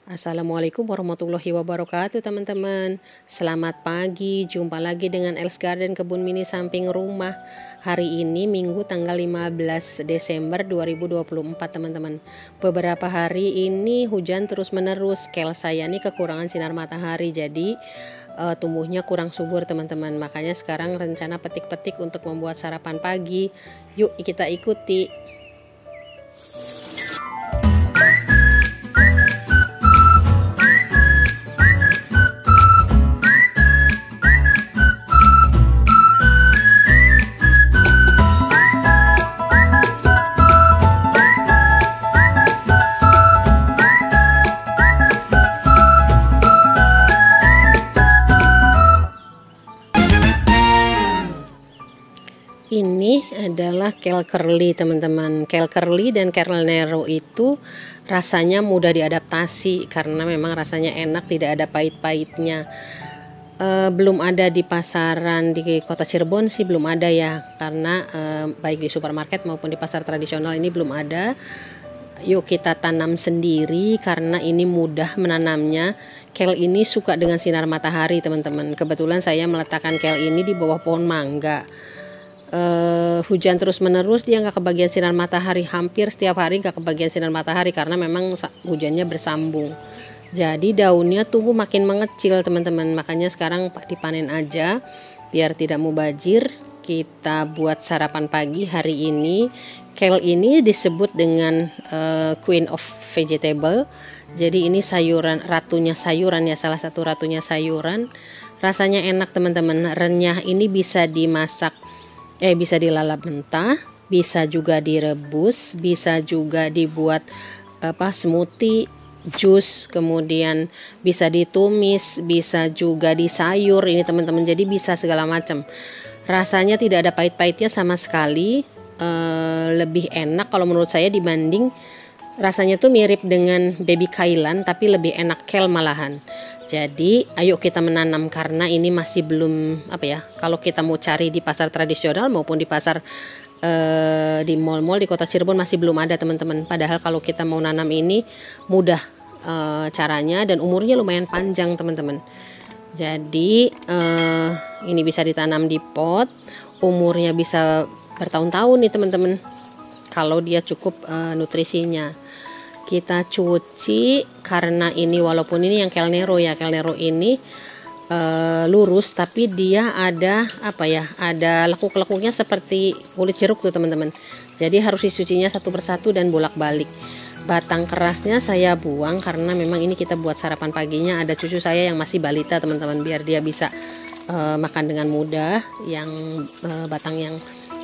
Assalamualaikum warahmatullahi wabarakatuh teman-teman. Selamat pagi, jumpa lagi dengan Els Garden Kebun Mini samping rumah. Hari ini Minggu tanggal 15 Desember 2024 teman-teman. Beberapa hari ini hujan terus menerus. Kel saya ini kekurangan sinar matahari, jadi tumbuhnya kurang subur teman-teman. Makanya sekarang rencana petik-petik untuk membuat sarapan pagi. Yuk kita ikuti. Ini adalah kel curly teman-teman. Kel curly dan kel nero itu rasanya mudah diadaptasi karena memang rasanya enak, tidak ada pahit-pahitnya. Belum ada di pasaran di kota Cirebon sih, belum ada ya, karena baik di supermarket maupun di pasar tradisional ini belum ada. Yuk kita tanam sendiri karena ini mudah menanamnya. Kel ini suka dengan sinar matahari teman-teman. Kebetulan saya meletakkan kel ini di bawah pohon mangga. Hujan terus menerus, dia nggak kebagian sinar matahari, hampir setiap hari nggak kebagian sinar matahari karena memang hujannya bersambung. Jadi daunnya tumbuh makin mengecil teman-teman. Makanya sekarang dipanen aja biar tidak mubazir. Kita buat sarapan pagi hari ini. Kel ini disebut dengan Queen of Vegetable. Jadi ini sayuran, ratunya sayuran ya, salah satu ratunya sayuran. Rasanya enak teman-teman. Renyah ini bisa dimasak, bisa dilalap mentah, bisa juga direbus, bisa juga dibuat smoothie, jus, kemudian bisa ditumis, bisa juga disayur ini teman-teman. Jadi bisa segala macam. Rasanya tidak ada pahit-pahitnya sama sekali. Lebih enak kalau menurut saya dibanding, rasanya tuh mirip dengan baby kailan tapi lebih enak kel malahan. Jadi ayo kita menanam karena ini masih belum kalau kita mau cari di pasar tradisional maupun di pasar di mall-mall di kota Cirebon masih belum ada teman-teman. Padahal kalau kita mau nanam ini mudah caranya dan umurnya lumayan panjang teman-teman. Jadi ini bisa ditanam di pot, umurnya bisa bertahun-tahun nih teman-teman kalau dia cukup nutrisinya. Kita cuci karena ini walaupun ini yang kel nero ya, kel nero ini lurus tapi dia ada ada lekuk-lekuknya seperti kulit jeruk tuh teman-teman. Jadi harus dicucinya satu persatu dan bolak-balik. Batang kerasnya saya buang karena memang ini kita buat sarapan paginya. Ada cucu saya yang masih balita teman-teman, biar dia bisa makan dengan mudah. Yang batang yang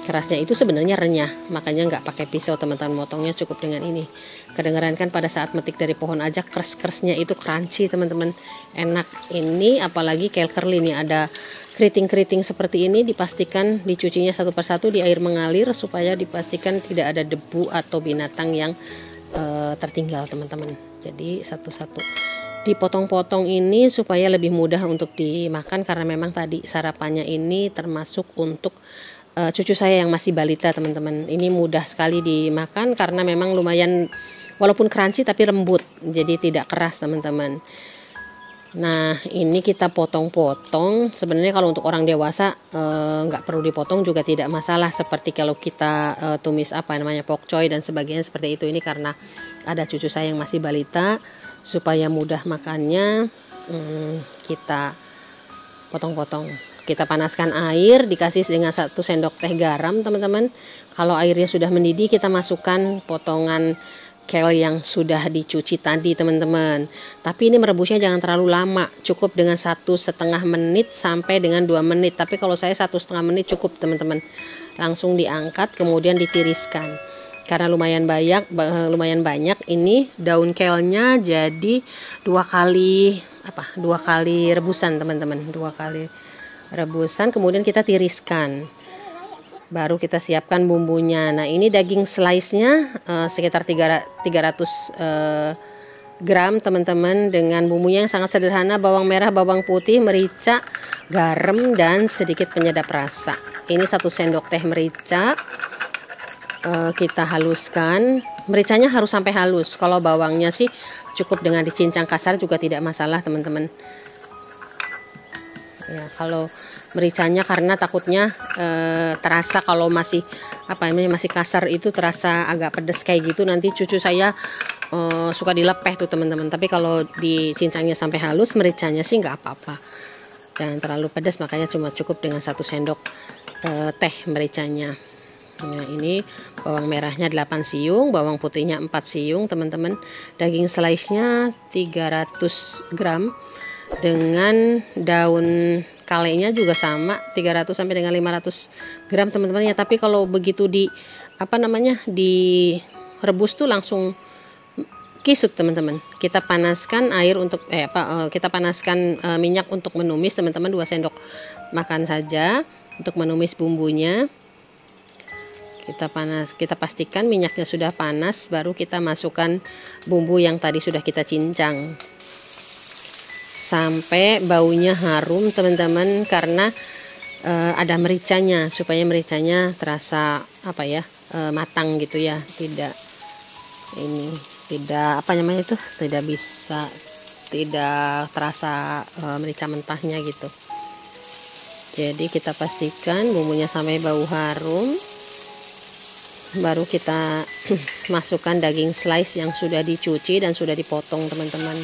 kerasnya itu sebenarnya renyah, makanya nggak pakai pisau teman-teman, motongnya cukup dengan ini. Kedengeran kan pada saat metik dari pohon aja kers-kersnya itu crunchy teman-teman, enak. Ini apalagi kel curly nih ada keriting-keriting seperti ini, dipastikan dicucinya satu persatu di air mengalir supaya dipastikan tidak ada debu atau binatang yang tertinggal teman-teman. Jadi satu-satu dipotong-potong ini supaya lebih mudah untuk dimakan karena memang tadi sarapannya ini termasuk untuk cucu saya yang masih balita teman-teman. Ini mudah sekali dimakan karena memang lumayan walaupun crunchy tapi lembut, jadi tidak keras teman-teman. Nah ini kita potong-potong. Sebenarnya kalau untuk orang dewasa nggak perlu dipotong juga tidak masalah, seperti kalau kita tumis pokcoy dan sebagainya seperti itu. Ini karena ada cucu saya yang masih balita, supaya mudah makannya kita potong-potong. Kita panaskan air, dikasih dengan 1 sendok teh garam teman-teman. Kalau airnya sudah mendidih, kita masukkan potongan kel yang sudah dicuci tadi teman-teman. Tapi ini merebusnya jangan terlalu lama, cukup dengan 1,5 menit sampai dengan 2 menit. Tapi kalau saya 1,5 menit cukup teman-teman. Langsung diangkat kemudian ditiriskan. Karena lumayan banyak ini daun kelnya, jadi 2 kali rebusan teman-teman, 2 kali rebusan kemudian kita tiriskan, baru kita siapkan bumbunya. Nah ini daging slice-nya sekitar 300 gram teman-teman, dengan bumbunya yang sangat sederhana: bawang merah, bawang putih, merica, garam dan sedikit penyedap rasa. Ini 1 sendok teh merica, kita haluskan. Mericanya harus sampai halus. Kalau bawangnya sih cukup dengan dicincang kasar juga tidak masalah teman-teman. Ya, kalau mericanya karena takutnya terasa kalau masih masih kasar itu terasa agak pedas kayak gitu. Nanti cucu saya suka dilepeh tuh teman-teman. Tapi kalau dicincangnya sampai halus, mericanya sih nggak apa-apa. Jangan terlalu pedas, makanya cuma cukup dengan 1 sendok teh mericanya. Nah, ini bawang merahnya 8 siung, bawang putihnya 4 siung teman-teman. Daging slice-nya 300 gram dengan daun kalenya juga sama 300 sampai dengan 500 gram teman-teman ya. Tapi kalau begitu direbus tuh langsung kisut teman-teman. Kita panaskan air untuk kita panaskan minyak untuk menumis teman-teman, 2 sendok makan saja untuk menumis bumbunya. Kita pastikan minyaknya sudah panas, baru kita masukkan bumbu yang tadi sudah kita cincang sampai baunya harum teman-teman, karena ada mericanya, supaya mericanya terasa matang gitu ya, tidak terasa merica mentahnya gitu. Jadi kita pastikan bumbunya sampai bau harum, baru kita masukkan daging slice yang sudah dicuci dan sudah dipotong teman-teman.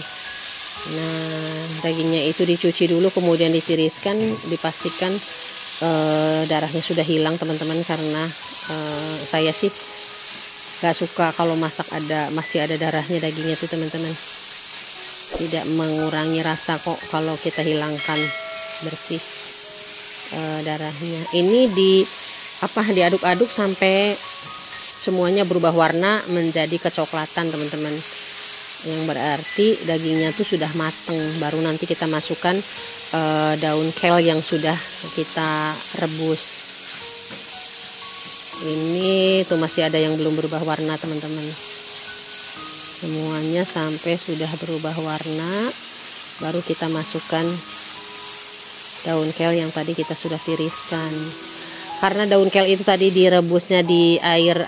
Nah, dagingnya itu dicuci dulu, kemudian ditiriskan, dipastikan darahnya sudah hilang teman-teman, karena saya sih gak suka kalau masak masih ada darahnya dagingnya tuh teman-teman. Tidak mengurangi rasa kok kalau kita hilangkan bersih darahnya. Ini diaduk-aduk sampai semuanya berubah warna menjadi kecoklatan teman-teman, yang berarti dagingnya tuh sudah mateng. Baru nanti kita masukkan daun kale yang sudah kita rebus. Ini tuh masih ada yang belum berubah warna teman-teman. Semuanya sampai sudah berubah warna, baru kita masukkan daun kale yang tadi kita sudah tiriskan. Karena daun kale itu tadi direbusnya di air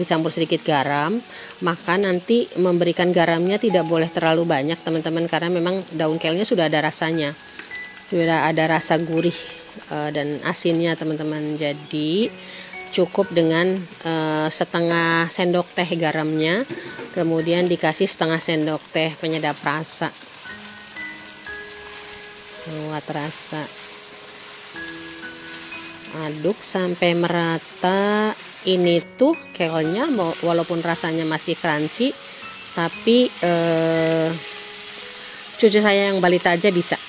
dicampur sedikit garam, maka nanti memberikan garamnya tidak boleh terlalu banyak teman-teman, karena memang daun kale-nya sudah ada rasanya, sudah ada rasa gurih dan asinnya teman-teman. Jadi cukup dengan setengah sendok teh garamnya, kemudian dikasih setengah sendok teh penyedap rasa, buat rasa. Aduk sampai merata. Ini tuh kelenya walaupun rasanya masih crunchy, tapi cucu saya yang balita aja bisa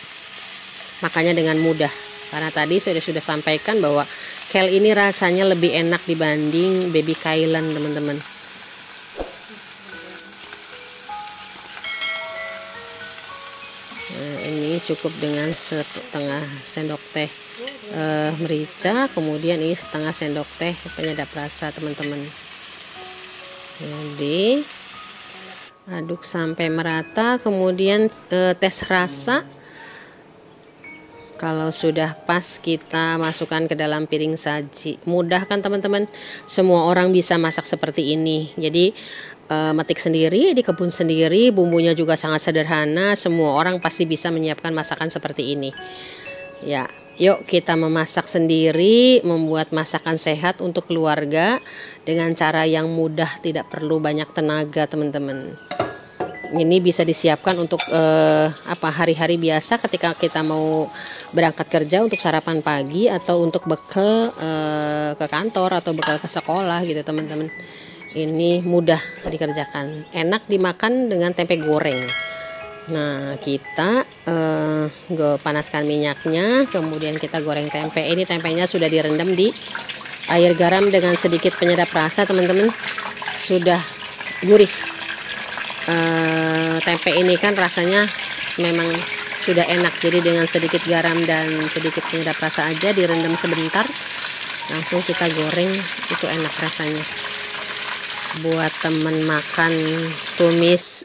makanya dengan mudah, karena tadi saya sudah sampaikan bahwa kale ini rasanya lebih enak dibanding baby kailan teman-teman. Nah, ini cukup dengan setengah sendok teh merica, kemudian ini setengah sendok teh penyedap rasa teman-teman. Jadi aduk sampai merata, kemudian tes rasa. Kalau sudah pas, kita masukkan ke dalam piring saji. Mudah kan teman-teman? Semua orang bisa masak seperti ini. Jadi metik sendiri di kebun sendiri, bumbunya juga sangat sederhana. Semua orang pasti bisa menyiapkan masakan seperti ini. Ya, yuk kita memasak sendiri, membuat masakan sehat untuk keluarga dengan cara yang mudah, tidak perlu banyak tenaga teman-teman. Ini bisa disiapkan untuk hari-hari biasa ketika kita mau berangkat kerja untuk sarapan pagi, atau untuk bekal ke kantor atau bekal ke sekolah gitu teman-teman. Ini mudah dikerjakan, enak dimakan dengan tempe goreng. Nah, kita panaskan minyaknya, kemudian kita goreng tempe. Ini tempenya sudah direndam di air garam dengan sedikit penyedap rasa teman-teman. Sudah gurih. Tempe ini kan rasanya memang sudah enak, jadi dengan sedikit garam dan sedikit penyedap rasa aja, direndam sebentar, langsung kita goreng, itu enak rasanya. Buat temen makan tumis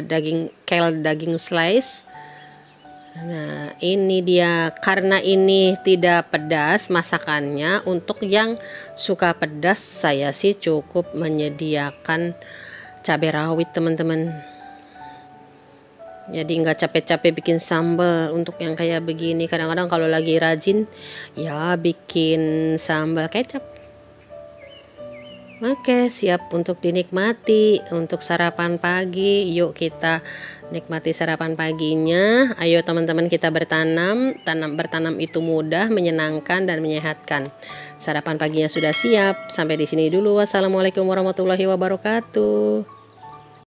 daging kale, daging slice, Nah, ini dia, karena ini tidak pedas masakannya. Untuk yang suka pedas, saya sih cukup menyediakan cabai rawit teman-teman. Jadi nggak capek-capek bikin sambal untuk yang kayak begini. Kadang-kadang kalau lagi rajin ya bikin sambal kecap. Oke, siap untuk dinikmati untuk sarapan pagi. Yuk kita nikmati sarapan paginya. Ayo teman-teman, kita bertanam. Bertanam itu mudah, menyenangkan dan menyehatkan. Sarapan paginya sudah siap. Sampai di sini dulu. Wassalamualaikum warahmatullahi wabarakatuh.